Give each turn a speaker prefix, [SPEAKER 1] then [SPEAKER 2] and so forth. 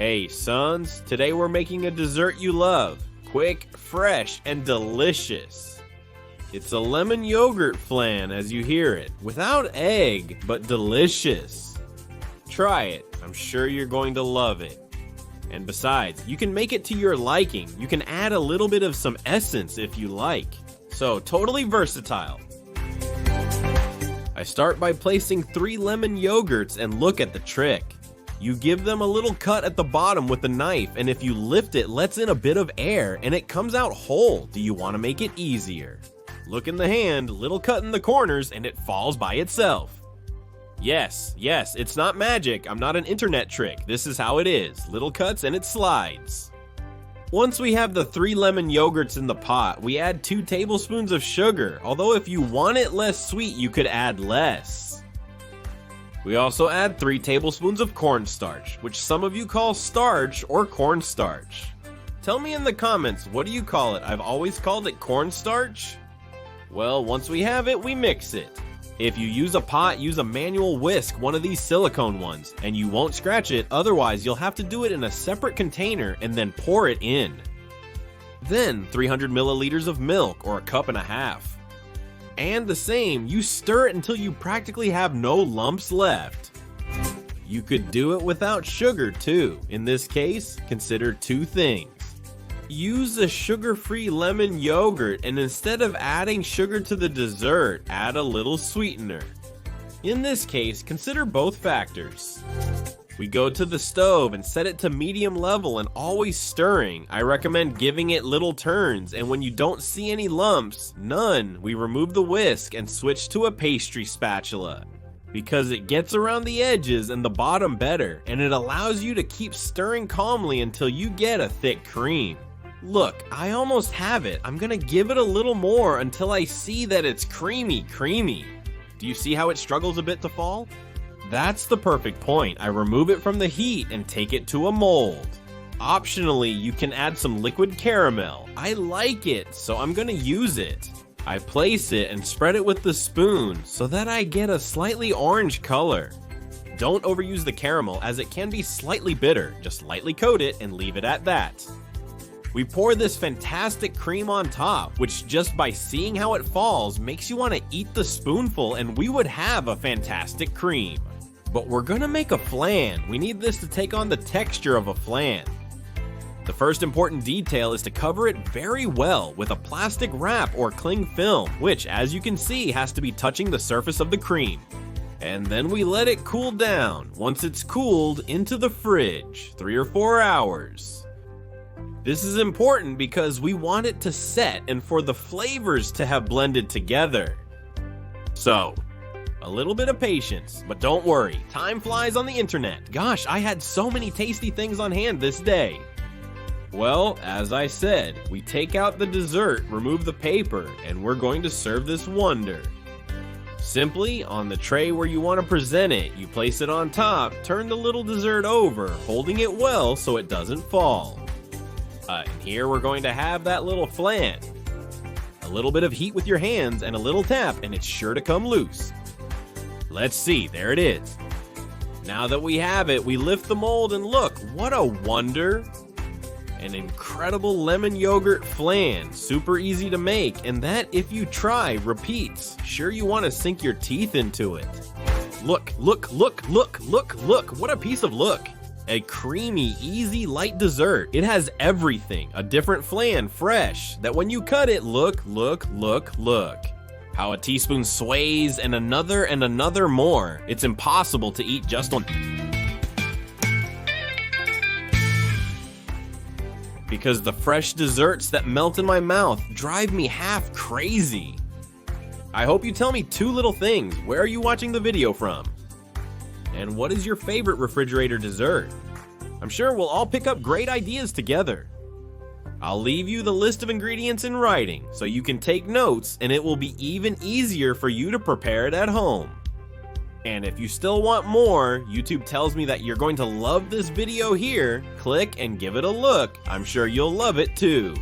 [SPEAKER 1] Hey sons, today we're making a dessert you love. Quick, fresh, and delicious. It's a lemon yogurt flan as you hear it, without egg, but delicious. Try it, I'm sure you're going to love it. And besides, you can make it to your liking. You can add a little bit of some essence if you like. So totally versatile. I start by placing 3 lemon yogurts and look at the trick. You give them a little cut at the bottom with a knife, and if you lift it, lets in a bit of air and it comes out whole. Do you want to make it easier? Look in the hand, little cut in the corners, and it falls by itself. Yes, it's not magic. I'm not an internet trick. This is how it is. Little cuts and it slides. Once we have the 3 lemon yogurts in the pot, we add 2 tablespoons of sugar, although if you want it less sweet, you could add less. We also add 3 tablespoons of cornstarch, which some of you call starch or cornstarch. Tell me in the comments, what do you call it? I've always called it cornstarch. Well, once we have it, we mix it. If you use a pot, use a manual whisk, one of these silicone ones, and you won't scratch it, otherwise you'll have to do it in a separate container and then pour it in. Then 300 milliliters of milk, or a cup and a half. And the same, you stir it until you practically have no lumps left. You could do it without sugar too. In this case, consider 2 things. Use a sugar-free lemon yogurt, and instead of adding sugar to the dessert, add a little sweetener. In this case, consider both factors. We go to the stove and set it to medium level and always stirring. I recommend giving it little turns, and when you don't see any lumps, none, we remove the whisk and switch to a pastry spatula. Because it gets around the edges and the bottom better, and it allows you to keep stirring calmly until you get a thick cream. Look, I almost have it. I'm gonna give it a little more until I see that it's creamy. Do you see how it struggles a bit to fall? That's the perfect point. I remove it from the heat and take it to a mold. Optionally, you can add some liquid caramel. I like it, so I'm gonna use it. I place it and spread it with the spoon so that I get a slightly orange color. Don't overuse the caramel as it can be slightly bitter. Just lightly coat it and leave it at that. We pour this fantastic cream on top, which just by seeing how it falls makes you want to eat the spoonful, and we would have a fantastic cream. But we're gonna make a flan. We need this to take on the texture of a flan. The first important detail is to cover it very well with a plastic wrap or cling film, which, as you can see, has to be touching the surface of the cream. And then we let it cool down. Once it's cooled, into the fridge, 3 or 4 hours. This is important because we want it to set and for the flavors to have blended together. So, a little bit of patience, but don't worry, time flies on the internet. Gosh, I had so many tasty things on hand this day. Well, as I said, we take out the dessert, remove the paper, and we're going to serve this wonder. Simply, on the tray where you want to present it, you place it on top, turn the little dessert over, holding it well so it doesn't fall. And here we're going to have that little flan. A little bit of heat with your hands and a little tap and it's sure to come loose. Let's see, there it is. Now that we have it, we lift the mold and look, what a wonder. An incredible lemon yogurt flan, super easy to make, and that, if you try, repeats. Sure you want to sink your teeth into it. Look, what a piece of look. A creamy, easy, light dessert. It has everything. A different flan, fresh, that when you cut it, look. How a teaspoon sways and another more. It's impossible to eat just one. Because the fresh desserts that melt in my mouth drive me half crazy. I hope you tell me 2 little things. Where are you watching the video from? And what is your favorite refrigerator dessert? I'm sure we'll all pick up great ideas together. I'll leave you the list of ingredients in writing so you can take notes, and it will be even easier for you to prepare it at home. And if you still want more, YouTube tells me that you're going to love this video here. Click and give it a look. I'm sure you'll love it too.